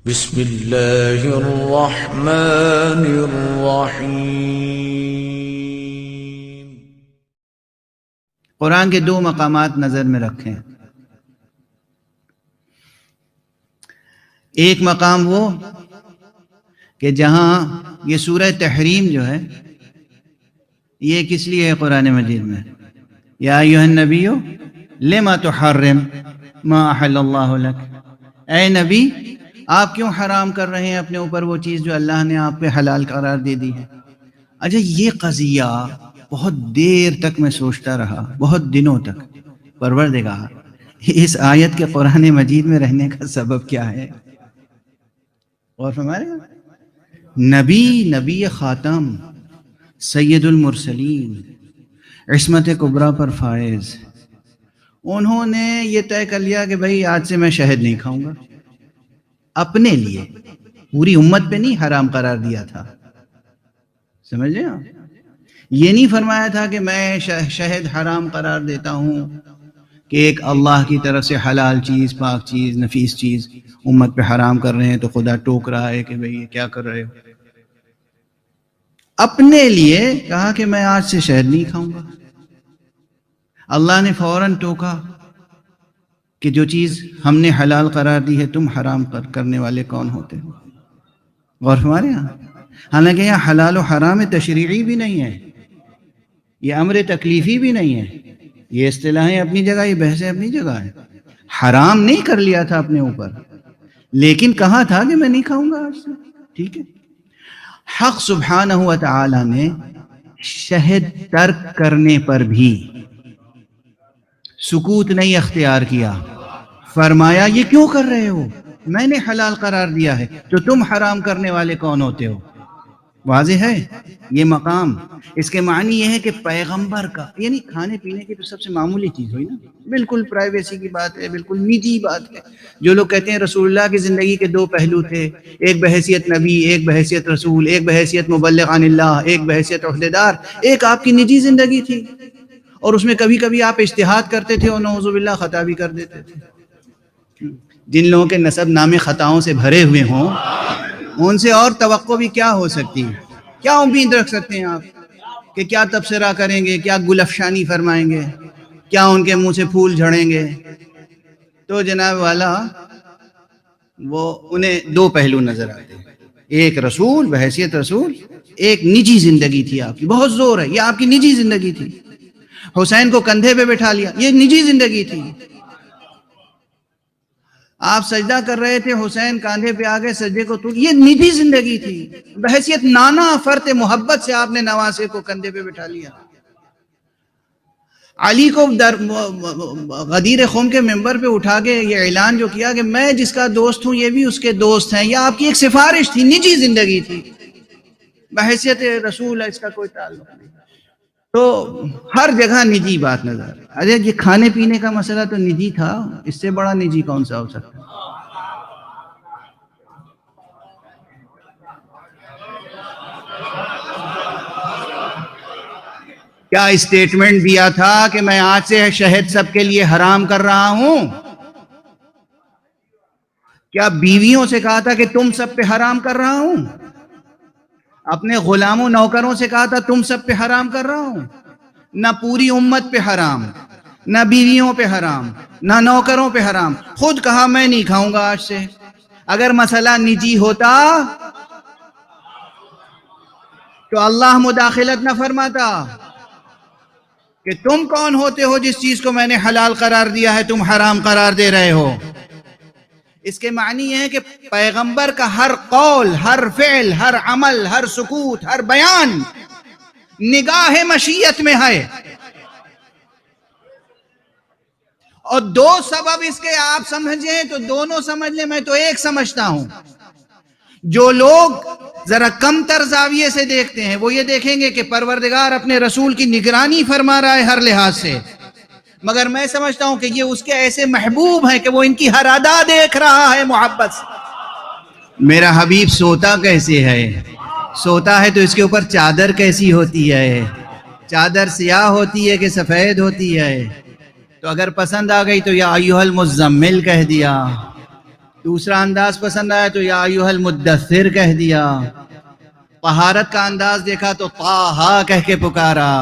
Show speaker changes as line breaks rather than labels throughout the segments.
بسم اللہ الرحمن الرحیم۔
قرآن کے دو مقامات نظر میں رکھیں۔ ایک مقام وہ کہ جہاں یہ سورہ تحریم جو ہے یہ کس لیے ہے قرآن مجید میں؟ یا ایھا النبی لما تحرم ما احل اللہ لک، اے نبی آپ کیوں حرام کر رہے ہیں اپنے اوپر وہ چیز جو اللہ نے آپ پہ حلال قرار دے دی ہے؟ اچھا، یہ قضیہ بہت دیر تک میں سوچتا رہا، بہت دنوں تک، پروردگار اس آیت کے قرآن مجید میں رہنے کا سبب کیا ہے؟ اور ہمارے نبی خاتم، سید المرسلین، عصمت کبریٰ پر فائز، انہوں نے یہ طے کر لیا کہ بھائی آج سے میں شہد نہیں کھاؤں گا، اپنے لیے، پوری امت پہ نہیں حرام قرار دیا تھا، سمجھ رہے آپ؟ یہ نہیں فرمایا تھا کہ میں شہد حرام قرار دیتا ہوں کہ ایک اللہ کی طرف سے حلال چیز، پاک چیز، نفیس چیز امت پہ حرام کر رہے ہیں تو خدا ٹوک رہا ہے کہ بھئی یہ کیا کر رہے ہو۔ اپنے لیے کہا کہ میں آج سے شہد نہیں کھاؤں گا۔ اللہ نے فوراً ٹوکا کہ جو چیز ہم نے حلال قرار دی ہے تم حرام کرنے والے کون ہوتے ہو؟ اور ہمارے یہاں حالانکہ یہاں حلال و حرام تشریعی بھی نہیں ہے، یہ امر تکلیفی بھی نہیں ہے، یہ اصطلاحیں اپنی جگہ، یہ بحثیں اپنی جگہ ہے۔ حرام نہیں کر لیا تھا اپنے اوپر، لیکن کہا تھا کہ میں نہیں کھاؤں گا آج سے، ٹھیک ہے۔ حق سبحانہ و تعالی نے شہد ترک کرنے پر بھی سکوت نہیں اختیار کیا، فرمایا یہ کیوں کر رہے ہو؟ میں نے حلال قرار دیا ہے تو تم حرام کرنے والے کون ہوتے ہو؟ واضح ہے یہ مقام۔ اس کے معنی یہ ہے کہ پیغمبر کا، یعنی کھانے پینے کی تو سب سے معمولی چیز ہوئی نا، بالکل پرائیویسی کی بات ہے، بالکل نجی بات ہے۔ جو لوگ کہتے ہیں رسول اللہ کی زندگی کے دو پہلو تھے، ایک بحیثیت نبی، ایک بحیثیت رسول، ایک بحیثیت مبلغ عن اللہ، ایک بحیثیت عہدیدار، ایک آپ کی نجی زندگی تھی، اور اس میں کبھی کبھی آپ اجتہاد کرتے تھے اور نعوذ باللہ خطا بھی کر دیتے تھے۔ جن لوگوں کے نسب نامے خطاؤں سے بھرے ہوئے ہوں ان سے اور توقع بھی کیا ہو سکتی ہے؟ کیا امید رکھ سکتے ہیں آپ کہ کیا تبصرہ کریں گے، کیا گل افشانی فرمائیں گے، کیا ان کے منہ سے پھول جھڑیں گے؟ تو جناب والا وہ انہیں دو پہلو نظر آتے ہیں، ایک رسول بحیثیت رسول، ایک نجی زندگی تھی آپ کی، بہت زور ہے، یہ آپ کی نجی زندگی تھی۔ حسین کو کندھے پہ بٹھا لیا، یہ نجی زندگی تھی۔ آپ سجدہ کر رہے تھے، حسین کاندھے پہ آگے سجدے کو توڑ، یہ نجی زندگی تھی۔ بحیثیت نانا فرط محبت سے آپ نے نواسے کو کندھے پہ بٹھا لیا۔ علی کو غدیر خم کے ممبر پہ اٹھا کے یہ اعلان جو کیا کہ میں جس کا دوست ہوں یہ بھی اس کے دوست ہیں، یہ آپ کی ایک سفارش تھی، نجی زندگی تھی، بحیثیت رسول اس کا کوئی تعلق نہیں۔ تو ہر جگہ نجی بات نظر آئی۔ ارے یہ کھانے پینے کا مسئلہ تو نجی تھا، اس سے بڑا نجی کون سا ہو سکتا ہے؟ کیا اسٹیٹمنٹ دیا تھا کہ میں آج سے شہد سب کے لیے حرام کر رہا ہوں؟ کیا بیویوں سے کہا تھا کہ تم سب پہ حرام کر رہا ہوں؟ اپنے غلاموں نوکروں سے کہا تھا تم سب پہ حرام کر رہا ہوں؟ نہ پوری امت پہ حرام، نہ بیویوں پہ حرام، نہ نوکروں پہ حرام، خود کہا میں نہیں کھاؤں گا آج سے۔ اگر مسئلہ نجی ہوتا تو اللہ مداخلت نہ فرماتا کہ تم کون ہوتے ہو جس چیز کو میں نے حلال قرار دیا ہے تم حرام قرار دے رہے ہو۔ اس کے معنی یہ ہے کہ پیغمبر کا ہر قول، ہر فعل، ہر عمل، ہر سکوت، ہر بیان نگاہ مشیت میں ہے۔ اور دو سبب اس کے آپ سمجھیں تو دونوں سمجھ لیں، میں تو ایک سمجھتا ہوں۔ جو لوگ ذرا کم تر زاویے سے دیکھتے ہیں وہ یہ دیکھیں گے کہ پروردگار اپنے رسول کی نگرانی فرما رہا ہے ہر لحاظ سے، مگر میں سمجھتا ہوں کہ یہ اس کے ایسے محبوب ہیں کہ وہ ان کی ہر ادا دیکھ رہا ہے محبت سے۔ میرا حبیب سوتا کیسے ہے؟ سوتا ہے تو اس کے اوپر چادر کیسی ہوتی ہے؟ چادر سیاہ ہوتی ہے کہ سفید ہوتی ہے؟ تو اگر پسند آ گئی تو یا ایھا المزمل کہہ دیا، دوسرا انداز پسند آیا تو یا ایھا المدثر کہہ دیا. طہارت کا انداز دیکھا تو طٰہٰ کہہ کے پکارا.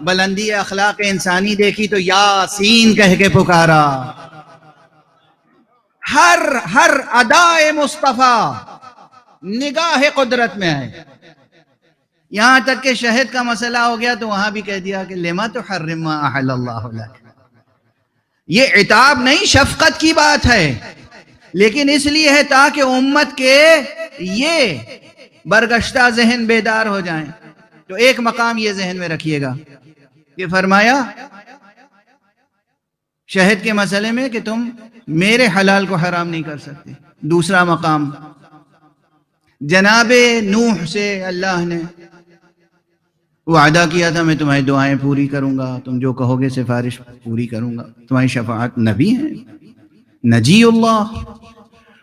بلندی اخلاق انسانی دیکھی تو یاسین کہہ کے پکارا. ہر ادائے مصطفیٰ نگاہ قدرت میں ہے. یہاں تک کہ شہد کا مسئلہ ہو گیا تو وہاں بھی کہہ دیا کہ لما تحرم ما احل اللہ لک. یہ عتاب نہیں، شفقت کی بات ہے، لیکن اس لیے ہے تاکہ امت کے یہ برگشتہ ذہن بیدار ہو جائیں. تو ایک مقام یہ ذہن میں رکھیے گا کہ فرمایا شہد کے مسئلے میں کہ تم میرے حلال کو حرام نہیں کر سکتے. دوسرا مقام جناب نوح سے اللہ نے وعدہ کیا تھا میں تمہاری دعائیں پوری کروں گا، تم جو کہو گے سفارش پوری کروں گا. تمہاری شفاعت نبی ہیں، نجی اللہ،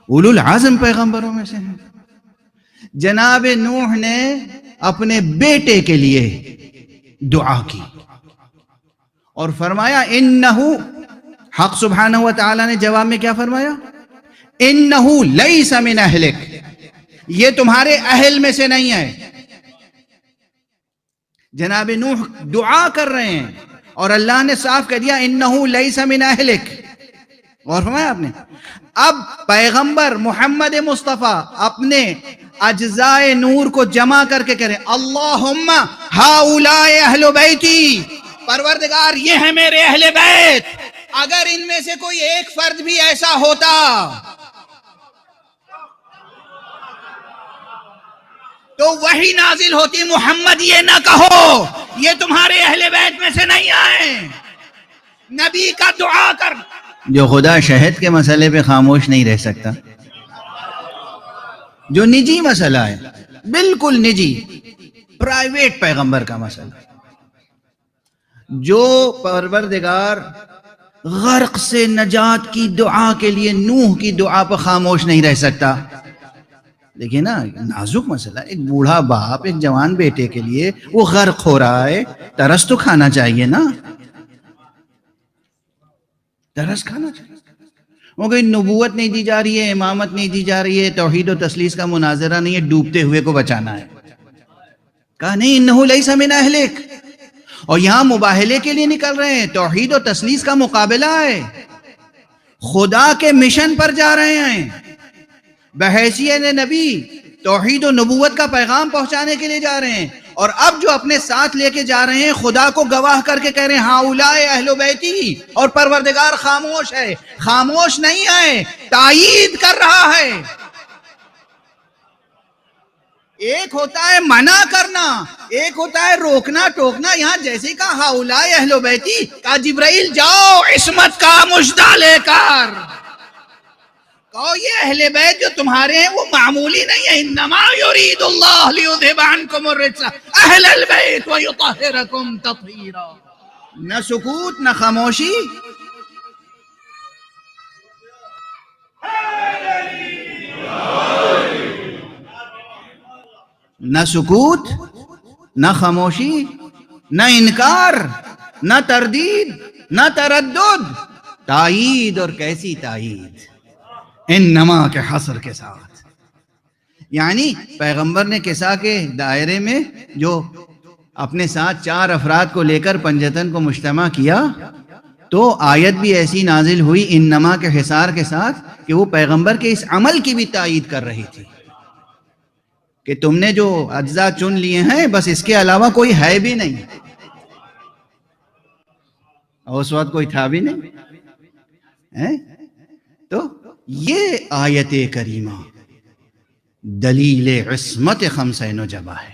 اولو العزم پیغمبروں میں سے ہیں. جناب نوح نے اپنے بیٹے کے لیے دعا کی اور فرمایا انہو، حق سبحانہ و تعالی نے جواب میں کیا فرمایا؟ انہو لیس من اہلک، یہ تمہارے اہل میں سے نہیں ہے. جناب نوح دعا کر رہے ہیں اور اللہ نے صاف کہہ دیا انہو لیس من اہلک. اور فرمایا آپ نے اب پیغمبر محمد مصطفیٰ اپنے اجزائے نور کو جمع کر کے کہہ رہے ہیں اللہم ہؤلاء اہل بیتی، پروردگار یہ ہے میرے اہل بیت. اگر ان میں سے کوئی ایک فرد بھی ایسا ہوتا تو وہی نازل ہوتی محمد یہ نہ کہو یہ تمہارے اہل بیت میں سے نہیں آئے. نبی کا دعا کر. جو خدا شہد کے مسئلے پہ خاموش نہیں رہ سکتا، جو نجی مسئلہ ہے، بالکل نجی پرائیویٹ پیغمبر کا مسئلہ، جو پروردگار غرق سے نجات کی دعا کے لیے نوح کی دعا پر خاموش نہیں رہ سکتا. دیکھیں نا، نازک مسئلہ، ایک بوڑھا باپ ایک جوان بیٹے کے لیے وہ غرق ہو رہا ہے، ترس تو کھانا چاہیے نا، ترس کھانا چاہیے. وہ کوئی نبوت نہیں دی جا رہی ہے، امامت نہیں دی جا رہی ہے، توحید و تثلیث کا مناظرہ نہیں ہے، ڈوبتے ہوئے کو بچانا ہے. کہا نہیں انہو لیس من اہلک. اور یہاں مباہلے کے لیے نکل رہے ہیں، توحید و تثلیث کا مقابلہ ہے، خدا کے مشن پر جا رہے ہیں، بحیثیت نبی توحید و نبوت کا پیغام پہنچانے کے لیے جا رہے ہیں. اور اب جو اپنے ساتھ لے کے جا رہے ہیں خدا کو گواہ کر کے کہہ رہے ہیں ہؤلاء اہل بیتی، اور پروردگار خاموش ہے. خاموش نہیں ہے، تائید کر رہا ہے. ایک ہوتا ہے منع کرنا، ایک ہوتا ہے روکنا ٹوکنا. یہاں جیسے کہا ہؤلاء اہل بیتی، کہا جبرائیل جاؤ عصمت کا مژدہ لے کر، کہو یہ اہل بیت جو تمہارے ہیں وہ معمولی نہیں ہے. انما یرید اللہ لیذھب عنکم الرجس اہل البیت ویطہرکم تطہیرا. نہ سکوت نہ خاموشی. نہ سکوت نہ خاموشی، نہ انکار نہ تردید نہ تردد، تائید. اور کیسی تائید؟ انما کے حصر کے ساتھ. یعنی پیغمبر نے کسا کے دائرے میں جو اپنے ساتھ 4 افراد کو لے کر پنجتن کو مجتمع کیا تو آیت بھی ایسی نازل ہوئی انما کے حصار کے ساتھ کہ وہ پیغمبر کے اس عمل کی بھی تائید کر رہی تھی کہ تم نے جو اجزاء چن لیے ہیں بس اس کے علاوہ کوئی ہے بھی نہیں. اور اس وقت کوئی تھا بھی نہیں. تو یہ آیت کریمہ دلیل عصمت خمسہ نجبہ ہے.